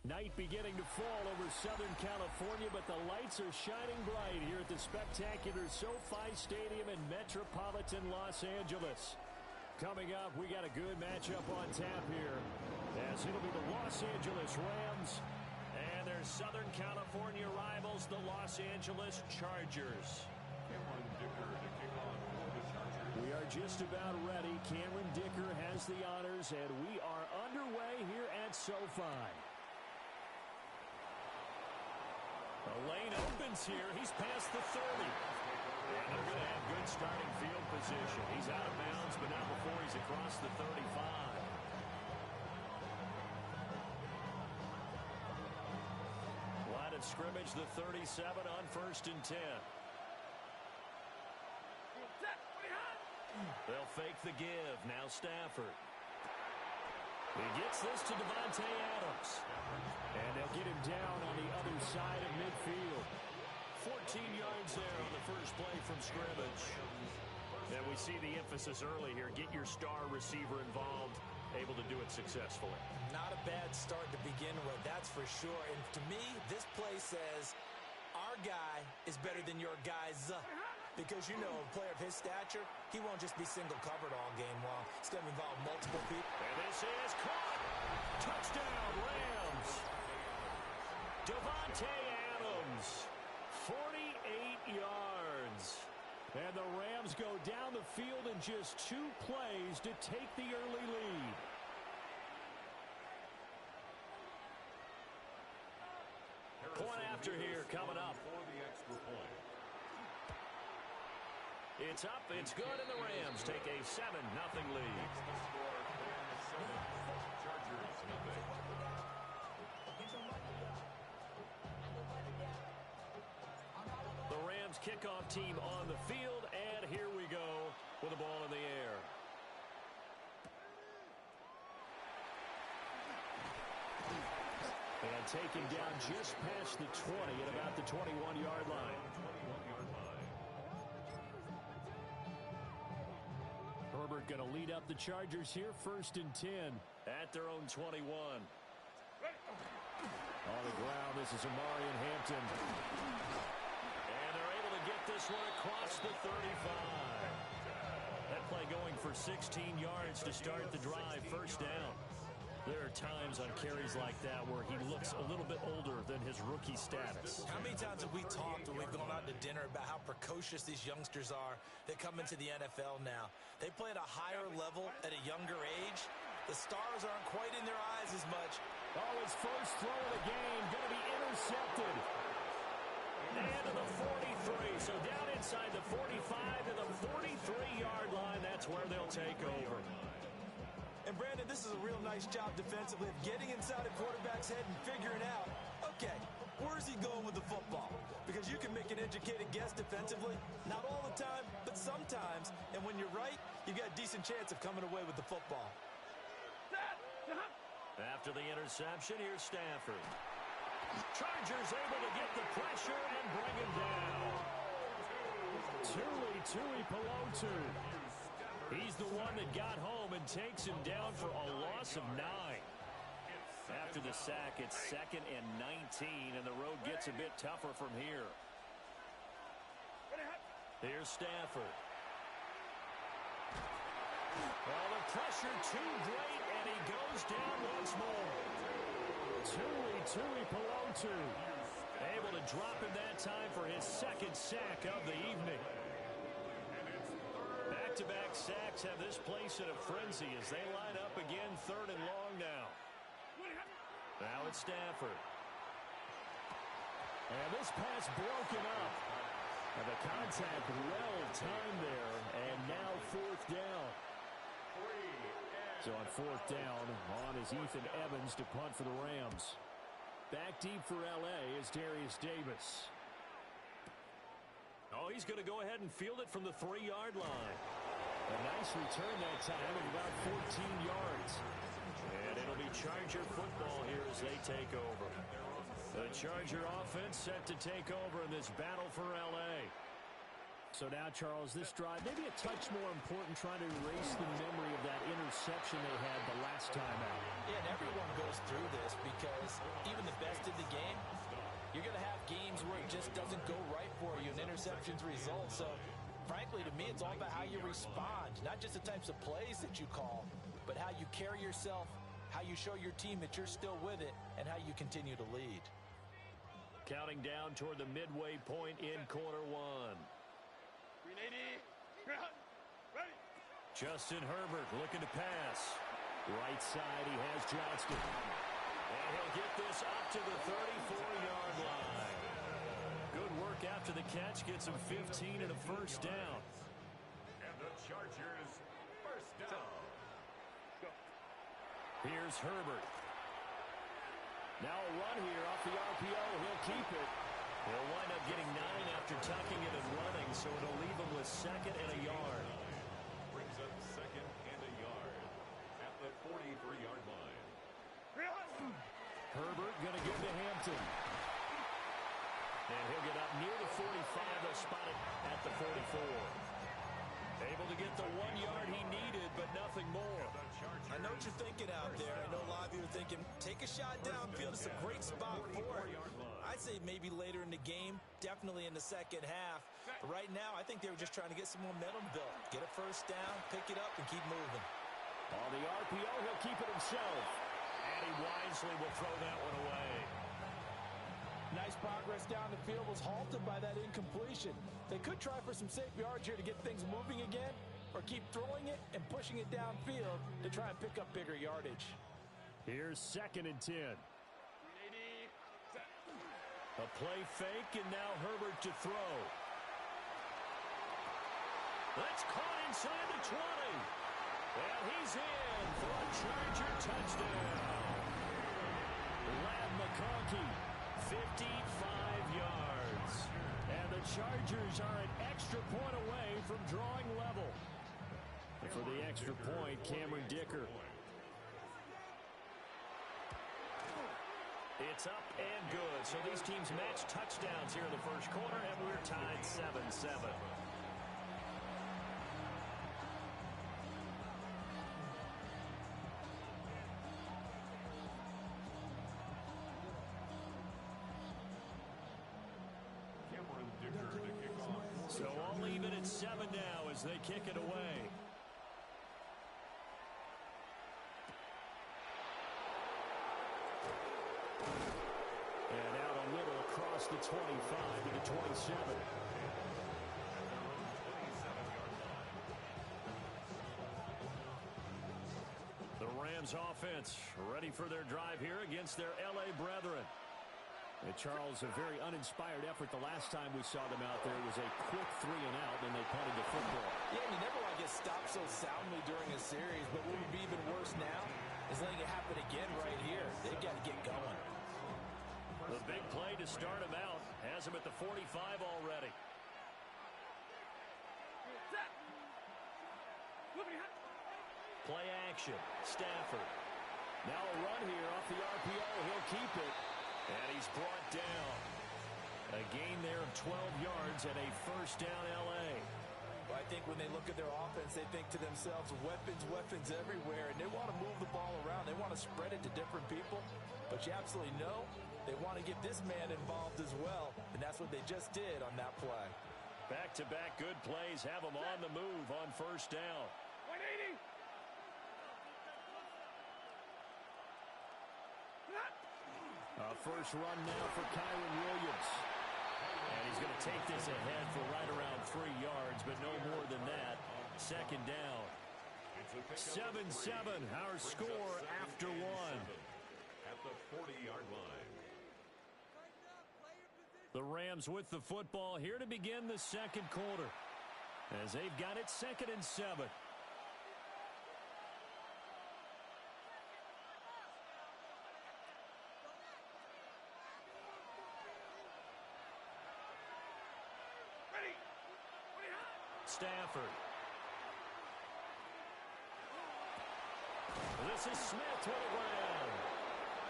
Night beginning to fall over Southern California, but the lights are shining bright here at the spectacular SoFi Stadium in metropolitan Los Angeles. Coming up, we got a good matchup on tap here, as it'll be the Los Angeles Rams and their Southern California rivals, the Los Angeles Chargers. We are just about ready. Cameron Dicker has the honors, and we are underway here at SoFi. The lane opens here. He's past the 30. And they're going to have good starting field position. He's out of bounds, but not before he's across the 35. Line of scrimmage, the 37 on 1st and 10. They'll fake the give. Now Stafford. He gets this to Devontae Adams. And they'll get him down on the other side of midfield. 14 yards there on the first play from scrimmage. And we see the emphasis early here. Get your star receiver involved. Able to do it successfully. Not a bad start to begin with, that's for sure. And to me, this play says, our guy is better than your guys. Because, you know, a player of his stature, he won't just be single covered all game long. It's going to involve multiple people. And this is caught. Touchdown, Rams. Devontae Adams, 48 yards. And the Rams go down the field in just 2 plays to take the early lead. Point after here coming up. It's up, it's good, and the Rams take a 7-0 lead. The Rams kickoff team on the field, and here we go with the ball in the air. And taken down just past the 20 at about the 21-yard line. Herbert going to lead up the Chargers here, 1st and 10 at their own 21. On the ground, this is Amari and Hampton. And they're able to get this one across the 35. That play going for 16 yards to start the drive, 1st down. There are times on carries like that where he looks a little bit older than his rookie status. How many times have we talked when we've gone out to dinner about how precocious these youngsters are that come into the NFL now? They play at a higher level at a younger age. The stars aren't quite in their eyes as much. Oh, his first throw of the game going to be intercepted. And to the 43. So down inside the 45 to the 43-yard line. That's where they'll take over. And, Brandon, this is a real nice job defensively of getting inside a quarterback's head and figuring out, okay, where's he going with the football? Because you can make an educated guess defensively. Not all the time, but sometimes. And when you're right, you got a decent chance of coming away with the football. After the interception, here's Stafford. Chargers able to get the pressure and bring him down. Tui Pelotu. He's the one that got home and takes him down for a loss of 9. After the sack, it's 2nd and 19, and the road gets a bit tougher from here. Here's Stafford. Well, the pressure too great, and he goes down once more. Tui Pelotu able to drop him that time for his 2nd sack of the evening. Back-to-back sacks have this place in a frenzy as they line up again, 3rd and long now. Now it's Stafford. And this pass broken up. And the contact well timed there, and now 4th down. So on 4th down, on is Ethan Evans to punt for the Rams. Back deep for L.A. is Darius Davis. Oh, he's going to go ahead and field it from the 3-yard line. A nice return that time of about 14 yards. And it'll be Charger football here as they take over. The Charger offense set to take over in this battle for L.A. So now, Charles, this drive maybe a touch more important, trying to erase the memory of that interception they had the last time out. Yeah, and everyone goes through this because even the best in the game, you're going to have games where it just doesn't go right for you and interceptions result. So, frankly, to me, it's all about how you respond, not just the types of plays that you call, but how you carry yourself, how you show your team that you're still with it, and how you continue to lead. Counting down toward the midway point in quarter one. Justin Herbert looking to pass. Right side, he has Johnston. And he'll get this up to the 34-yard line. Good work after the catch. Gets him 15 and a first down. And the Chargers first down. Here's Herbert. Now a run here off the RPO. He'll keep it. He'll wind up getting 9 after tucking it and running, so it'll leave him with 2nd and a yard. Brings up 2nd and a yard at the 43-yard line. Herbert going to give to Hampton. And he'll get up near the 45. They'll spot it at the 44. Able to get the 1 yard he needed, but nothing more. I know what you're thinking out there. I know a lot of you are thinking, take a shot downfield. It's a great spot for it. I'd say maybe later in the game, definitely in the second half. But right now, I think they were just trying to get some momentum built. Get a first down, pick it up, and keep moving. On the RPO, he'll keep it himself. And he wisely will throw that one away. Nice progress down the field, was halted by that incompletion. They could try for some safe yards here to get things moving again, or keep throwing it and pushing it downfield to try and pick up bigger yardage. Here's 2nd and 10. A play fake, and now Herbert to throw. That's caught inside the 20. And he's in for a Charger touchdown. Lad McConkey, 55 yards. And the Chargers are an extra point away from drawing level. And for the extra point, Cameron Dicker. It's up and good. So these teams match touchdowns here in the first quarter, and we're tied 7-7. So all even at 7 now as they kick it away. And out a little across the 25 to the 27. The Rams offense ready for their drive here against their LA brethren. And Charles, a very uninspired effort the last time we saw them out there. It was a quick 3 and out, and they punted the football. Yeah, and you never want to get stopped so soundly during a series, but what would be even worse now is letting it happen again right here. They've got to get going. The big play to start him out has him at the 45 already. Play action. Stafford. Now a run here off the RPO. He'll keep it. And he's brought down. A gain there of 12 yards and a first down L.A. Well, I think when they look at their offense, they think to themselves, weapons, weapons everywhere, and they want to move the ball around. They want to spread it to different people, but you absolutely know they want to get this man involved as well, and that's what they just did on that play. Back-to-back good plays have them on the move on first down. 180. First run now for Kyron Williams. And he's going to take this ahead for right around 3 yards, but no more than that. Second down. 7-7, our score after 1. At the 40-yard line. The Rams with the football here to begin the second quarter, as they've got it 2nd and 7. Stafford. This is Smith to the ground.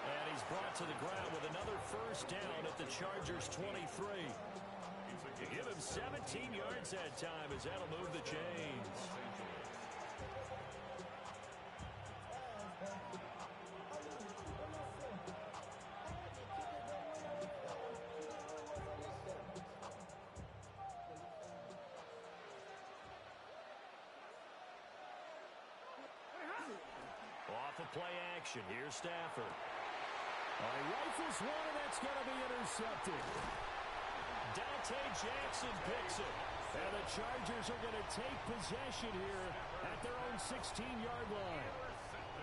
And he's brought to the ground with another first down at the Chargers 23. You give him 17 yards that time as that'll move the chains. Off of play action. Here's Stafford. He rifles one, and that's going to be intercepted. Dante Jackson picks it. And the Chargers are going to take possession here at their own 16-yard line.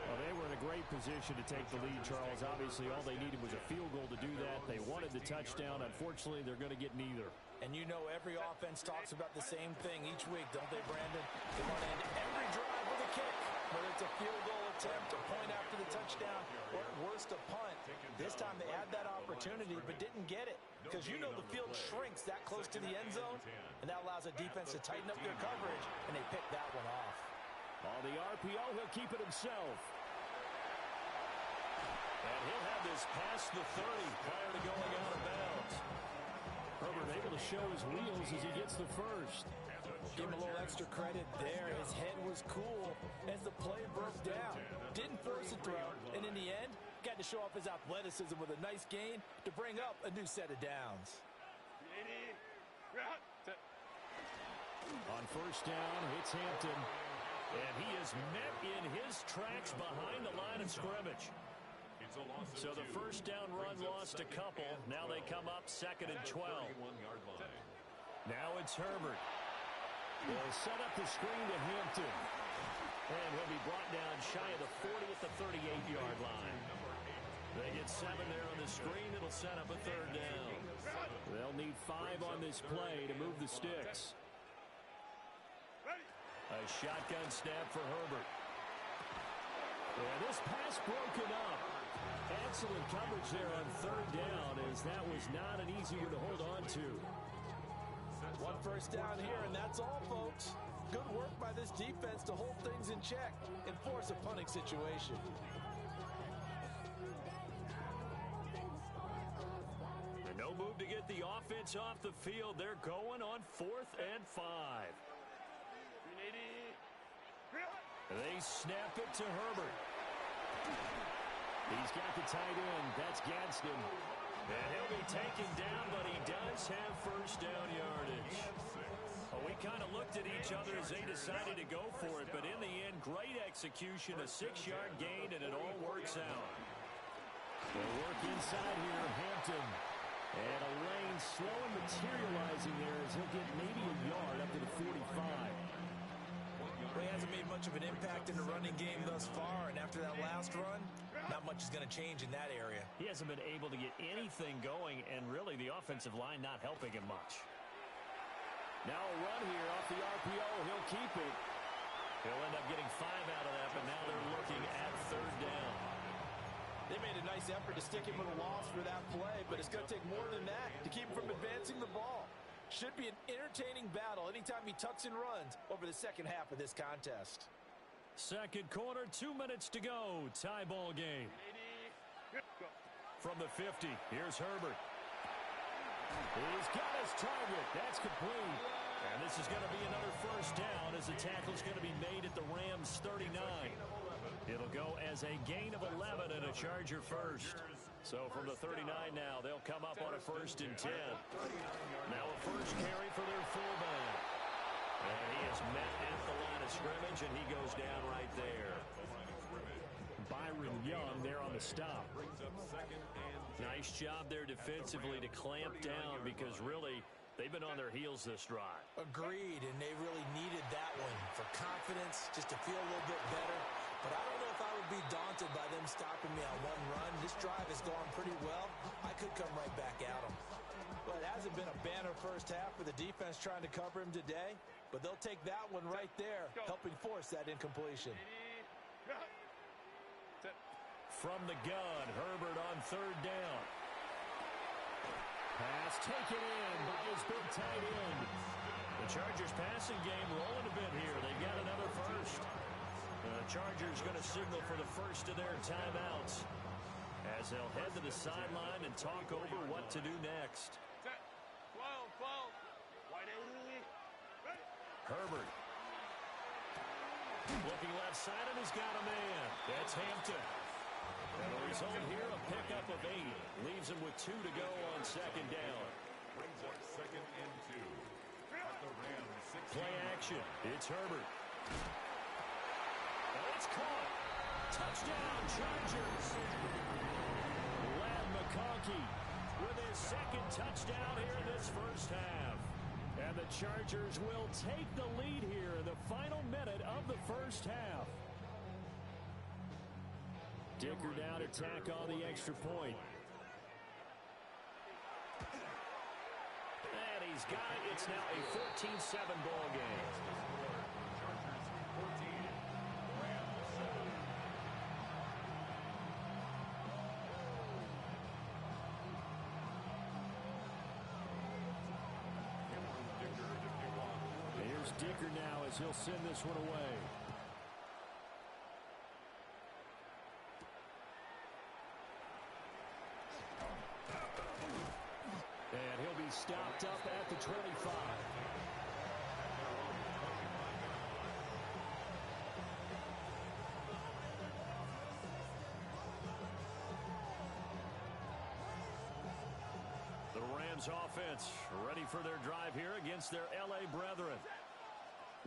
Well, they were in a great position to take the lead, Charles. Obviously, all they needed was a field goal to do that. They wanted the touchdown. Unfortunately, they're going to get neither. And you know every offense talks about the same thing each week, don't they, Brandon? They want to end every drive with a kick, whether it's a field goal attempt, a point after the touchdown, or at worst, a punt. This time they had that opportunity but didn't get it because you know the field shrinks that close to the end zone, and that allows a defense to tighten up their coverage, and they pick that one off. On the RPO, he'll keep it himself. And he'll have this past the 30 prior to going out of bounds. Herbert able to show his wheels as he gets the first. Give him a little extra credit there. His head was cool as the play broke down. Didn't force a throw, and in the end, got to show off his athleticism with a nice gain to bring up a new set of downs. On first down, hits Hampton. And he is met in his tracks behind the line of scrimmage. So the first down run lost a couple. Now they come up 2nd and 12. Now it's Herbert. They'll set up the screen to Hampton. And he'll be brought down shy of the 40 at the 38-yard line. They get 7 there on the screen. It'll set up a 3rd down. They'll need 5 on this play to move the sticks. A shotgun snap for Herbert. And this pass broken up. Excellent coverage there on 3rd down, as that was not an easy one to hold on to. One first down here, and that's all, folks. Good work by this defense to hold things in check and force a punting situation. No move to get the offense off the field. They're going on 4th and 5. They snap it to Herbert. He's got the tight end. That's Gadsden. And he'll be taken down, but he does have first down yardage. Well, we kind of looked at each other as they decided to go for it, but in the end, great execution, a 6-yard gain, and it all works out. They'll work inside here, Hampton. And a lane slow and materializing there as he'll get maybe a yard up to the 45. Well, he hasn't made much of an impact in the running game thus far, and after that last run, not much is going to change in that area. He hasn't been able to get anything going, and really the offensive line not helping him much. Now a run here off the RPO. He'll keep it. He'll end up getting 5 out of that, but now they're looking at 3rd down. They made a nice effort to stick him with a loss for that play, but it's going to take more than that to keep him from advancing the ball. Should be an entertaining battle anytime he tucks and runs over the second half of this contest. Second quarter, 2 minutes to go. Tie ball game. From the 50, here's Herbert. He's got his target. That's complete. And this is going to be another first down as the tackle's going to be made at the Rams 39. It'll go as a gain of 11 and a Charger first. So from the 39 now, they'll come up on a 1st and 10. Now a first carry for their fullback. And he is met at the line of scrimmage, and he goes down right there. Byron Young there on the stop. Nice job there defensively to clamp down because really they've been on their heels this drive. Agreed, and they really needed that one for confidence, just to feel a little bit better. But I don't know if I would be daunted by them stopping me on one run. This drive has gone pretty well. I could come right back at them. But it hasn't been a banner first half for the defense trying to cover him today. But they'll take that one right there, helping force that incompletion. From the gun, Herbert on 3rd down. Pass taken in by his big tight end. The Chargers passing game rolling a bit here. They've got another first. The Chargers going to signal for the first of their timeouts as they'll head to the sideline and talk over what to do next. Herbert. Looking left side, and he's got a man. That's Hampton. And the result here, a pickup of 8. Leaves him with 2 to go on second down. Brings up 2nd and 2. At the Rams 16. Play action. It's Herbert. And it's caught. Touchdown, Chargers. Lad McConkey with his 2nd touchdown here in this first half. And the Chargers will take the lead here in the final minute of the first half. Dicker down to tack on the extra point. And he's got it. It's now a 14-7 ball game. Chargers 14. Rams 7. Here's Dicker now as he'll send this one away. And he'll be stopped up at the 25. The Rams offense ready for their drive here against their L.A. brethren.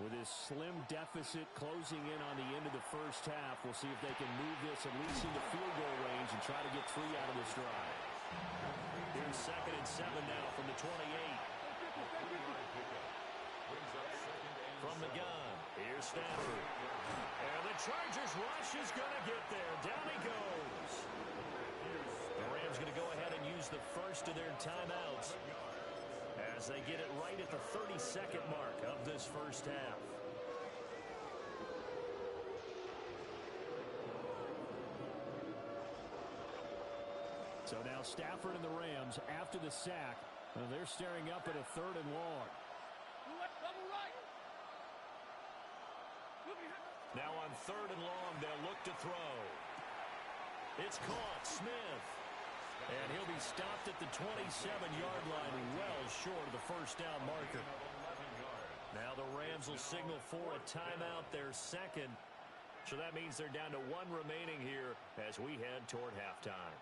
With this slim deficit closing in on the end of the first half, we'll see if they can move this at least into field goal range and try to get 3 out of this drive. Here's 2nd and 7 now from the 28. From the gun, here's Stafford. And the Chargers rush is going to get there. Down he goes. The Rams going to go ahead and use the first of their timeouts as they get it right at the 32nd mark of this first half. So now Stafford and the Rams, after the sack, they're staring up at a 3rd and long. Now on 3rd and long, they'll look to throw. It's caught. Smith. And he'll be stopped at the 27-yard line, well short of the first down marker. Now the Rams will signal for a timeout, their 2nd. So that means they're down to 1 remaining here as we head toward halftime.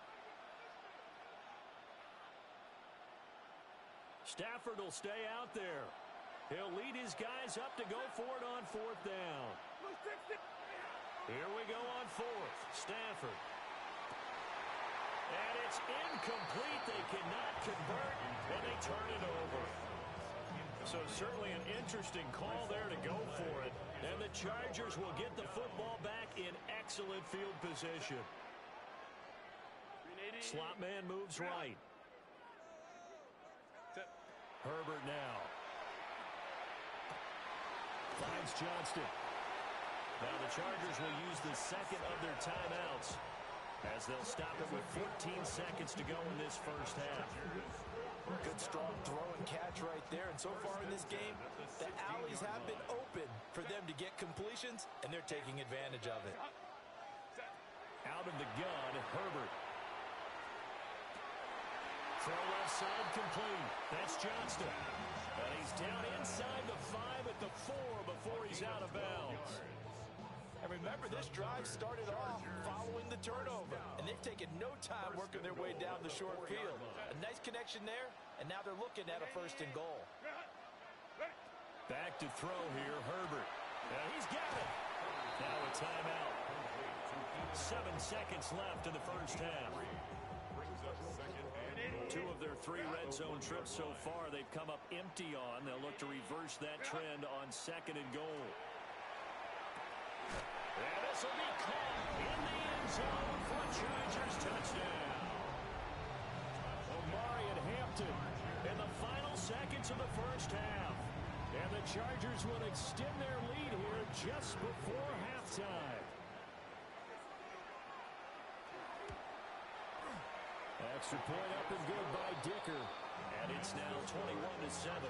Stafford will stay out there. He'll lead his guys up to go for it on 4th down. Here we go on 4th. Stafford. And it's incomplete. They cannot convert, and they turn it over. So certainly an interesting call there to go for it. And the Chargers will get the football back in excellent field position. Slot man moves right. Herbert now. Finds Johnston. Now the Chargers will use the 2nd of their timeouts as they'll stop it with 14 seconds to go in this first half. Good strong throw and catch right there. And so far in this game, the alleys have been open for them to get completions, and they're taking advantage of it. Out of the gun, Herbert. Throw left side complete. That's Johnston. And he's down inside the 5 at the 4 before he's out of bounds. And remember, this drive started off following the turnover, and they've taken no time working their way down the short field. A nice connection there, and now they're looking at a 1st and goal. Back to throw here, Herbert. And he's got it. Now a timeout. 7 seconds left in the first half. 2 of their 3 red zone trips so far they've come up empty on. They'll look to reverse that trend on 2nd and goal. And this will be caught in the end zone for a Chargers touchdown. Omari and Hampton in the final seconds of the first half. And the Chargers will extend their lead here just before halftime. Extra point up and good by Dicker. And it's now 21-7.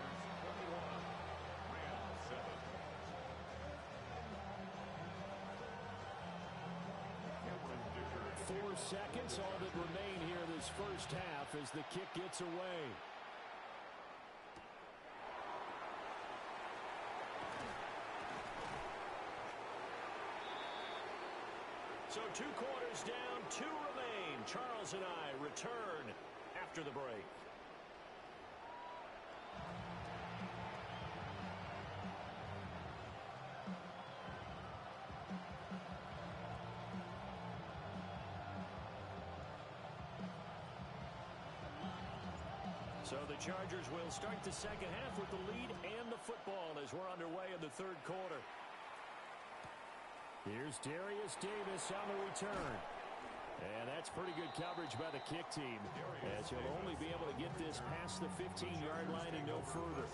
4 seconds, all that remain here this first half as the kick gets away. So 2 quarters down, 2 remain. Charles and I return after the break. So the Chargers will start the second half with the lead and the football as we're underway in the third quarter. Here's Darius Davis on the return. And that's pretty good coverage by the kick team, as he'll only be able to get this past the 15-yard line and no further.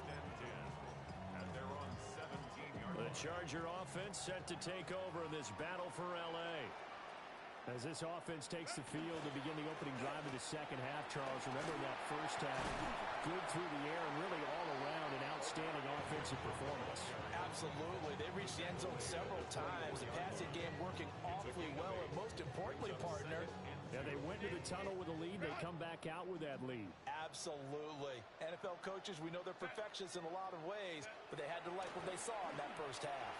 The Charger offense set to take over in this battle for L.A. As this offense takes the field to begin the opening drive of the second half, Charles, remember that first half, good through the air and really all around an outstanding offensive performance. Absolutely. They reached the end zone several times. The passing game working awfully well, and most importantly, partner, yeah, they went to the tunnel with a lead. They come back out with that lead. Absolutely. NFL coaches, we know they're perfectionists in a lot of ways, but they had to like what they saw in that first half.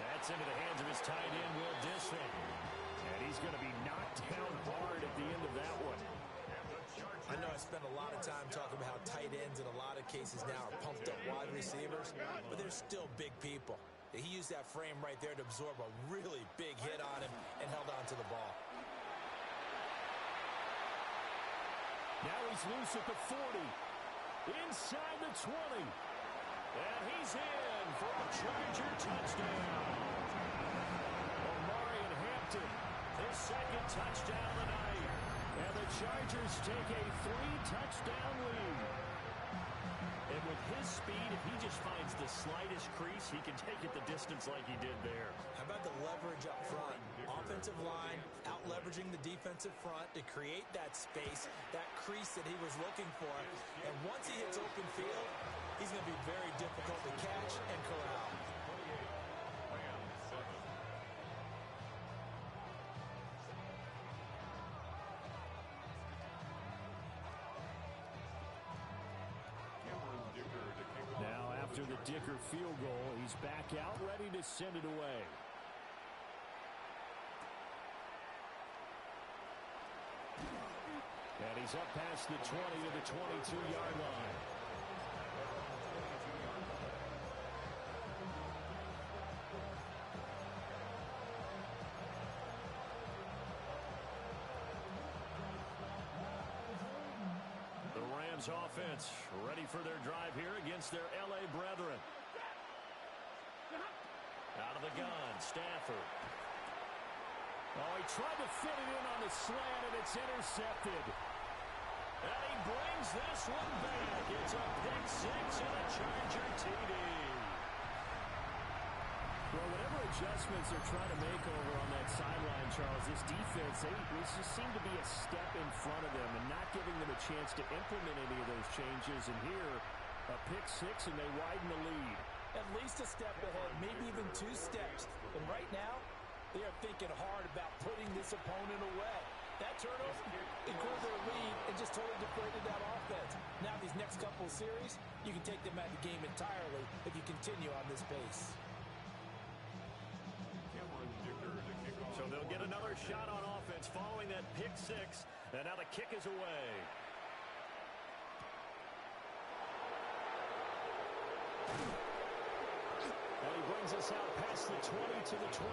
That's into the hands of his tight end, Will Disson. And he's going to be knocked down hard at the end of that one. I know I spent a lot of time talking about how tight ends in a lot of cases now are pumped up wide receivers, but they're still big people. He used that frame right there to absorb a really big hit on him and held on to the ball. Now he's loose at the 40. Inside the 20. And he's in for a Charger touchdown. Omarion Hampton, his second touchdown of the night. And the Chargers take a 3-touchdown lead. And with his speed, if he just finds the slightest crease, he can take it the distance like he did there. How about the leverage up front? Offensive line out-leveraging the defensive front to create that space, that crease that he was looking for. And once he hits open field, he's going to be very difficult to catch and corral. Now after the Dicker field goal, he's back out ready to send it away. And he's up past the 20 to the 22-yard line. The Rams offense ready for their drive here against their L.A. brethren. Out of the gun, Stafford. Oh, he tried to fit it in on the slant, and it's intercepted. And he brings this one back. It's a pick six and a Charger TD. Well, whatever adjustments they're trying to make over on that sideline, Charles, this defense, they just seem to be a step in front of them and not giving them a chance to implement any of those changes. And here, a pick six, and they widen the lead. At least a step ahead, maybe even 2 steps. And right now, they are thinking hard about putting this opponent away. That turnover, it cooled their lead and just totally deflated that offense. Now these next couple of series, you can take them out of the game entirely if you continue on this pace. So they'll get another shot on offense following that pick six. And now the kick is away. And he brings us out past the 20 to the 24.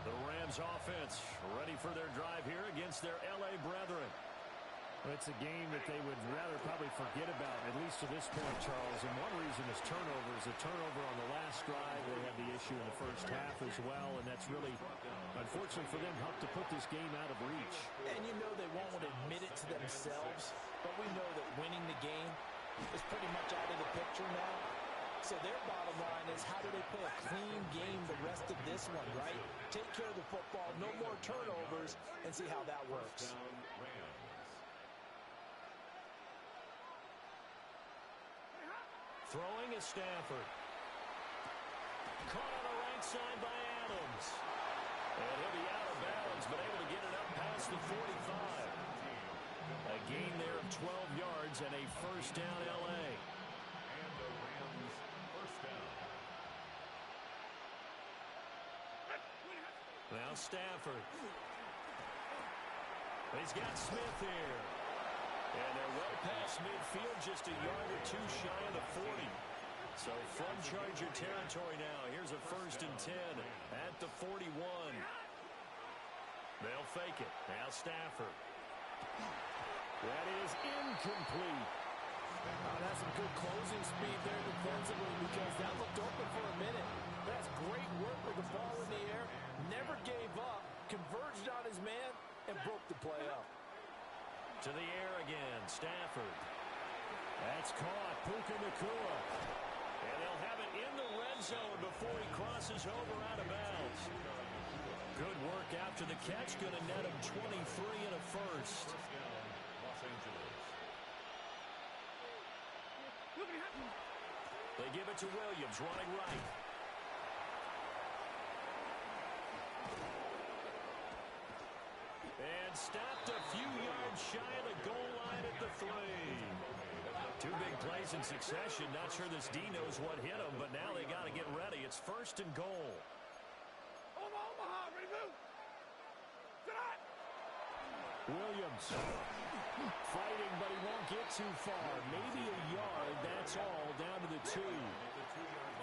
The Rams offense ready for their drive here against their L.A. brethren. Well, it's a game that they would rather probably forget about, at least to this point, Charles. And one reason is turnovers. A turnover on the last drive. They had the issue in the first half as well, and that's really, unfortunately for them, helped to put this game out of reach. And you know they won't want to admit it to themselves, but we know that winning the game is pretty much out of the picture now. So their bottom line is, how do they play a clean game the rest of this one, right? Take care of the football, no more turnovers, and see how that works. Throwing is Stafford. Caught on the right side by Adams. And he'll be out of bounds, but able to get it up past the 45. A gain there of 12 yards and a first down, L.A. And the Rams first down. Now Stafford. He's got Smith here. And they're well past midfield, just a yard or two shy of the 40. So from Charger territory now. Here's a first and 10 at the 41. They'll fake it. Now Stafford. That is incomplete. That's some good closing speed there defensively because that looked open for a minute. That's great work with the ball in the air. Never gave up. Converged on his man and broke the play up. To the air again. Stafford. That's caught. Puka Nacua. And they'll have it in the red zone before he crosses over out of bounds. Good work after the catch. Going to net him 23 and a first. Los Angeles. They give it to Williams, running right. And stopped a few yards shy of the goal line at the 3. Two big plays in succession. Not sure this D knows what hit him, but now they got to get ready. It's first and goal. Williams fighting, but he won't get too far. Maybe a yard, that's all, down to the 2.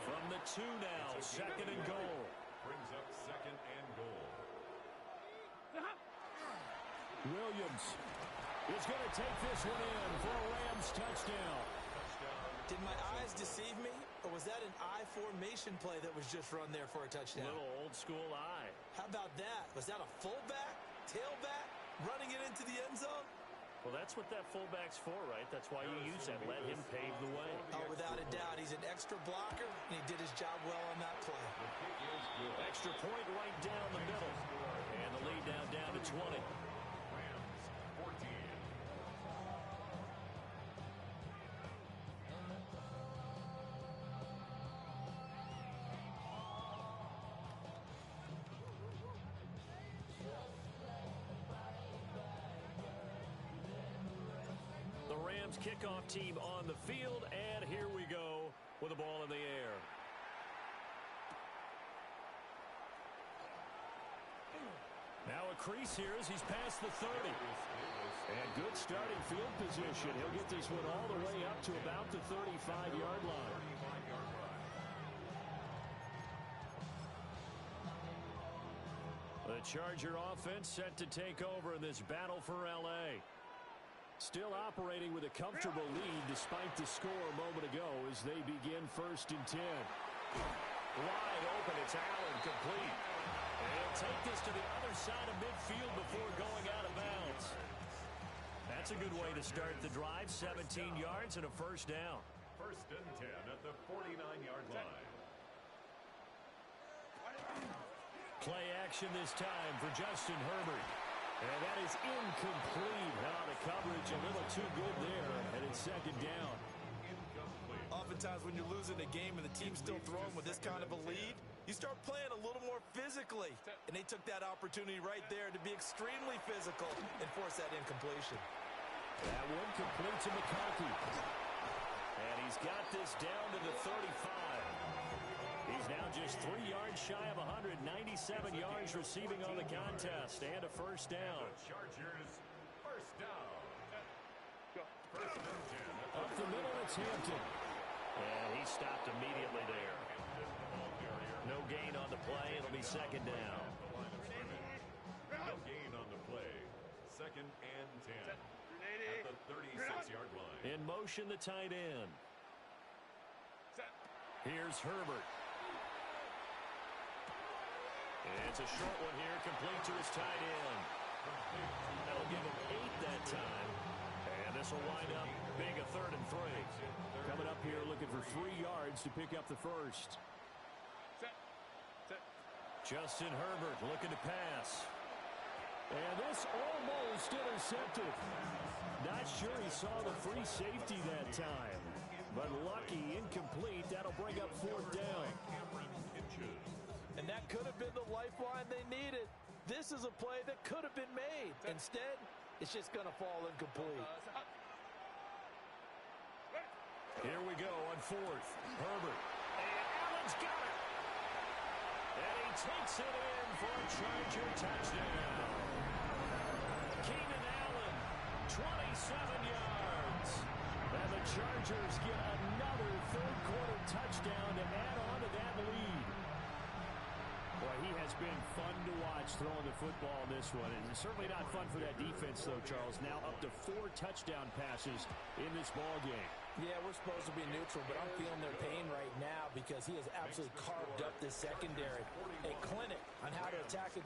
From the 2 now, second and goal. Brings up second and goal. Williams is going to take this one in for a Rams touchdown. Did my eyes deceive me, or was that an I formation play that was just run there for a touchdown? Little old school eye. How about that? Was that a fullback, tailback, running it into the end zone? Well, that's what that fullback's for, right? That's why you use that. Let him pave the way. Oh, without a doubt. He's an extra blocker, and he did his job well on that play. Extra point right down the middle. And the lead now down to 20. Rams 14. Kickoff team on the field, and here we go with the ball in the air. Now a crease here as he's past the 30. And good starting field position. He'll get this one all the way up to about the 35-yard line. The Charger offense set to take over in this battle for L.A. Still operating with a comfortable lead despite the score a moment ago as they begin first and 10. Wide open, it's Allen, complete. And he'll take this to the other side of midfield before going out of bounds. That's a good way to start the drive, 17 yards and a first down. First and 10 at the 49-yard line. Play action this time for Justin Herbert. And that is incomplete. Now the coverage a little too good there, and it's second down. Incomplete. Oftentimes when you're losing a game and the team's still throwing with this kind of a lead, you start playing a little more physically. And they took that opportunity right there to be extremely physical and force that incompletion. That one complete to McConkey. And he's got this down to the 35. He's now just 3 yards shy of 197 yards receiving on the contest and a first down. The Chargers first down. First and 10. Up the middle, it's Hampton. And he stopped immediately there. No gain on the play. It'll be second down. No gain on the play. Second and 10. At the 36-yard line. In motion, the tight end. Here's Herbert. It's a short one here, complete to his tight end. That'll give him 8 that time. And this will wind up being a 3rd and 3. Coming up here looking for 3 yards to pick up the first. Justin Herbert looking to pass. And this almost intercepted. Not sure he saw the free safety that time. But lucky, incomplete. That'll bring up 4th down. And that could have been the lifeline they needed. This is a play that could have been made. Instead, it's just going to fall incomplete. Here we go on fourth. Herbert. And Allen's got it. And he takes it in for a Charger touchdown. Keenan Allen, 27 yards. And the Chargers get another third-quarter touchdown to add on to that lead. Boy, he has been fun to watch throwing the football in this one. And certainly not fun for that defense, though, Charles. Now up to 4 touchdown passes in this ball game. Yeah, we're supposed to be neutral, but I'm feeling their pain right now because he has absolutely carved up this secondary. A clinic on how to attack a